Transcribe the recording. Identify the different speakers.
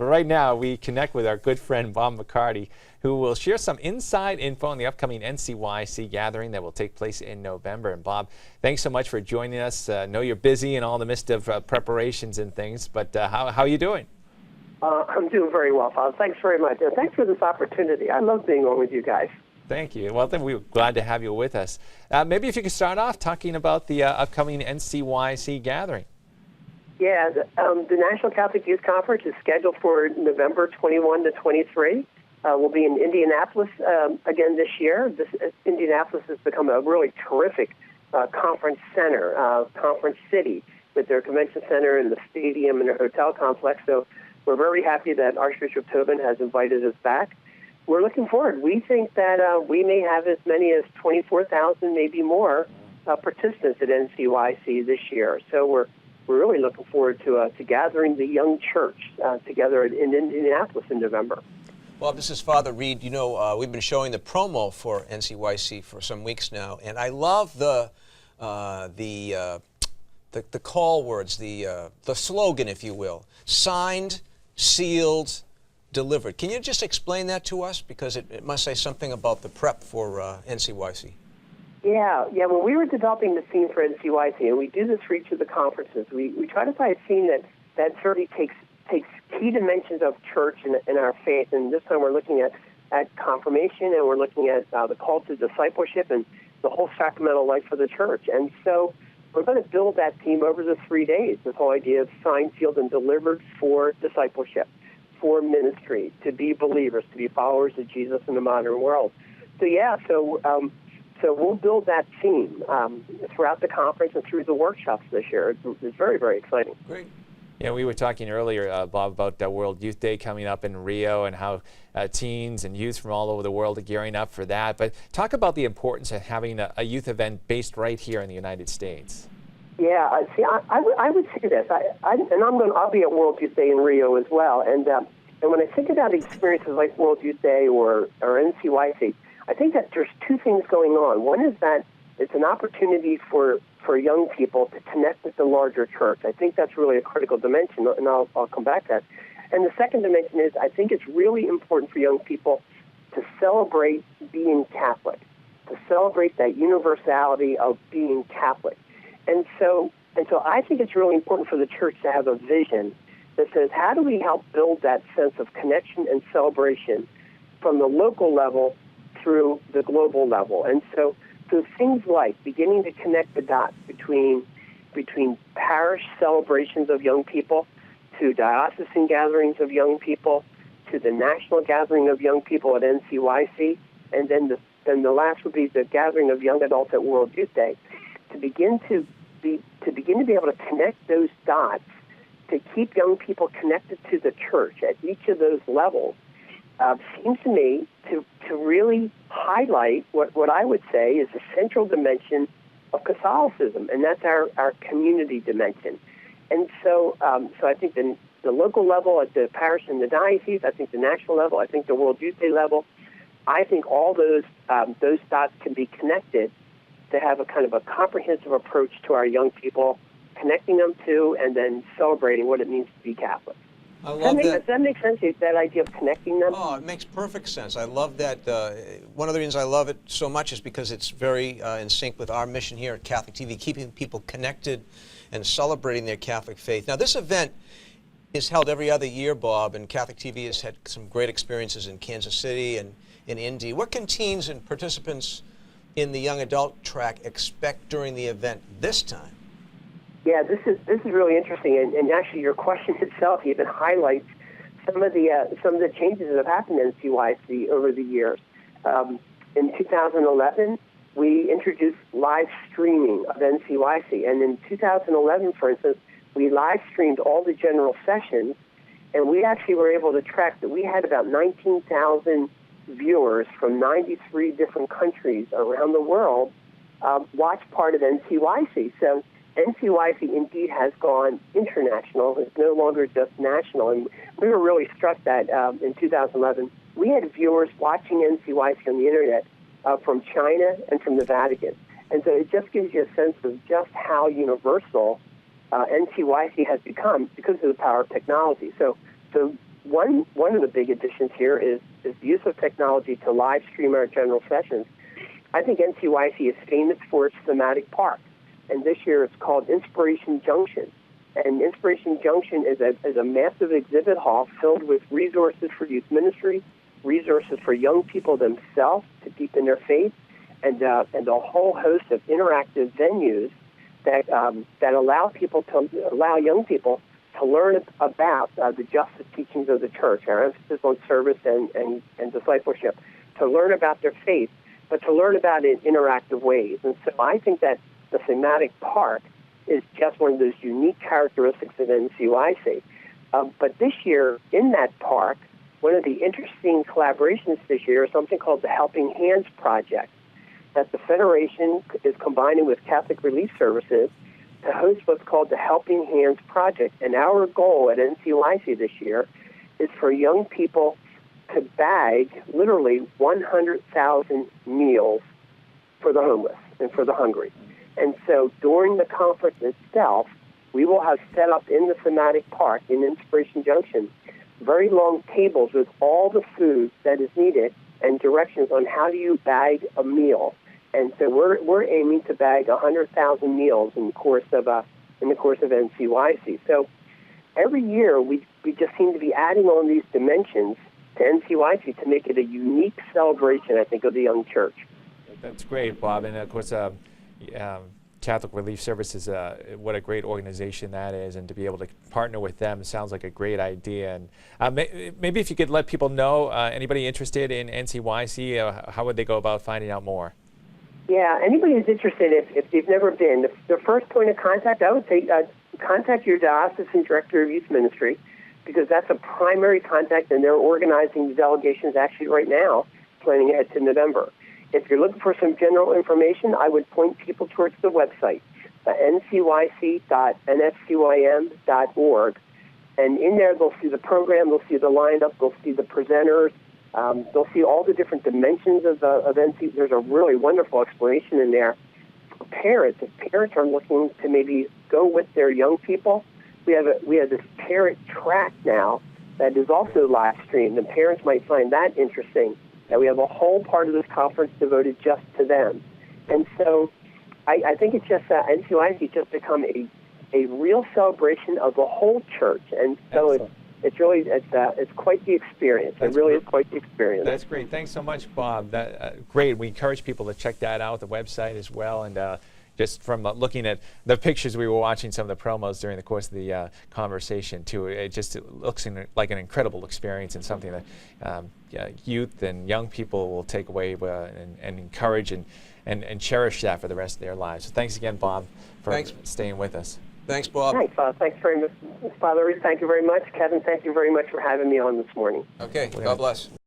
Speaker 1: But right now, we connect with our good friend Bob McCarty, who will share some inside info on the upcoming NCYC gathering that will take place in November. And Bob, thanks so much for joining us. I know you're busy in all the midst of preparations and things, but how are you doing?
Speaker 2: I'm doing very well, Bob. Thanks very much. And thanks for this opportunity. I love being on with you guys.
Speaker 1: Thank you. Well, then we're glad to have you with us. Maybe if you could start off talking about the upcoming NCYC gathering.
Speaker 2: Yeah, the National Catholic Youth Conference is scheduled for November 21 to 23. We'll be in Indianapolis again this year. Indianapolis has become a really terrific conference center, conference city, with their convention center and the stadium and their hotel complex. So we're very happy that Archbishop Tobin has invited us back. We're looking forward. We think that we may have as many as 24,000, maybe more, participants at NCYC this year. So we're really looking forward to gathering the young church together in Indianapolis in November.
Speaker 3: Well, this is Father Reed. You know, we've been showing the promo for NCYC for some weeks now, and I love the call words, the slogan, if you will: signed, sealed, delivered. Can you just explain that to us? Because it must say something about the prep for NCYC. Yeah.
Speaker 2: When we were developing the theme for NCYC, and we do this for each of the conferences, we try to find a theme that certainly takes key dimensions of church and our faith. And this time we're looking at confirmation, and we're looking at the call to discipleship and the whole sacramental life of the church. And so we're going to build that theme over the 3 days, this whole idea of signed, sealed, and delivered for discipleship, for ministry, to be believers, to be followers of Jesus in the modern world. So we'll build that theme throughout the conference and through the workshops this year. It's very, very exciting.
Speaker 3: Great.
Speaker 1: Yeah, we were talking earlier, Bob, about World Youth Day coming up in Rio and how teens and youth from all over the world are gearing up for that. But talk about the importance of having a youth event based right here in the United States.
Speaker 2: Yeah, see, I would say this, I'll be at World Youth Day in Rio as well. And when I think about experiences like World Youth Day or NCYC, I think that there's two things going on. One is that it's an opportunity for young people to connect with the larger church. I think that's really a critical dimension, and I'll come back to that. And the second dimension is I think it's really important for young people to celebrate being Catholic, to celebrate that universality of being Catholic. And so I think it's really important for the church to have a vision that says, how do we help build that sense of connection and celebration from the local level through the global level? And so things like beginning to connect the dots between parish celebrations of young people, to diocesan gatherings of young people, to the national gathering of young people at NCYC, and then the last would be the gathering of young adults at World Youth Day. To begin to be able to connect those dots, to keep young people connected to the church at each of those levels, seems to me to really highlight what I would say is the central dimension of Catholicism, and that's our community dimension. And so I think the local level at the parish and the diocese, I think the national level, I think the World Youth Day level, I think all those dots can be connected to have a kind of a comprehensive approach to our young people, connecting them to and then celebrating what it means to be Catholic.
Speaker 3: I love that.
Speaker 2: Does that make sense, that idea of connecting them?
Speaker 3: Oh, it makes perfect sense. I love that. One of the reasons I love it so much is because it's very in sync with our mission here at Catholic TV, keeping people connected and celebrating their Catholic faith. Now, this event is held every other year, Bob, and Catholic TV has had some great experiences in Kansas City and in Indy. What can teens and participants in the young adult track expect during the event this time?
Speaker 2: Yeah, this is really interesting, and actually your question itself even highlights some of the changes that have happened in NCYC over the years. In 2011, we introduced live streaming of NCYC, and in 2011, for instance, we live streamed all the general sessions, and we actually were able to track that we had about 19,000 viewers from 93 different countries around the world watch part of NCYC. So NCYC indeed has gone international. It's no longer just national. And we were really struck that in 2011, we had viewers watching NCYC on the internet from China and from the Vatican. And so it just gives you a sense of just how universal NCYC has become because of the power of technology. So one of the big additions here is the use of technology to live stream our general sessions. I think NCYC is famous for its thematic park, and this year it's called Inspiration Junction. And Inspiration Junction is a massive exhibit hall filled with resources for youth ministry, resources for young people themselves to deepen their faith, and a whole host of interactive venues that allow young people to learn about the justice teachings of the church, our emphasis on service and discipleship, to learn about their faith, but to learn about it in interactive ways. And so I think that the thematic park is just one of those unique characteristics of NCYC. But this year, in that park, one of the interesting collaborations this year is something called the Helping Hands Project, that the Federation is combining with Catholic Relief Services to host what's called the Helping Hands Project. And our goal at NCYC this year is for young people to bag literally 100,000 meals for the homeless and for the hungry. And so during the conference itself, we will have set up in the thematic park in Inspiration Junction very long tables with all the food that is needed and directions on how do you bag a meal. And so we're aiming to bag 100,000 meals in the course of NCYC. So every year we just seem to be adding on these dimensions to NCYC to make it a unique celebration, I think, of the young church.
Speaker 1: That's great, Bob. And of course, Catholic Relief Services, what a great organization that is, and to be able to partner with them sounds like a great idea. And maybe if you could let people know, anybody interested in NCYC, how would they go about finding out more?
Speaker 2: Yeah, anybody who's interested, if they've never been, the first point of contact, I would say contact your diocesan director of youth ministry, because that's a primary contact, and they're organizing the delegations actually right now, planning ahead to November. If you're looking for some general information, I would point people towards the website, ncyc.nfcym.org. And in there, they'll see the program, they'll see the lineup, they'll see the presenters, they'll see all the different dimensions of NC. There's a really wonderful explanation in there for parents. If parents are looking to maybe go with their young people, we have this parent track now that is also live streamed, and parents might find that interesting. That we have a whole part of this conference devoted just to them. And so I think it's just NCYC just become a real celebration of the whole church. And so it's quite the experience. It really is quite the experience.
Speaker 1: That's great. Thanks so much, Bob. Great. We encourage people to check that out, the website as well. And just from looking at the pictures, we were watching some of the promos during the course of the conversation too. It looks like an incredible experience, and something that youth and young people will take away and encourage and cherish that for the rest of their lives. So thanks again, Bob, for staying with us.
Speaker 3: Thanks, Bob.
Speaker 2: Thanks, Bob. Thanks very much, Father Reese. Thank you very much, Kevin. Thank you very much for having me on this morning.
Speaker 3: Okay. God bless.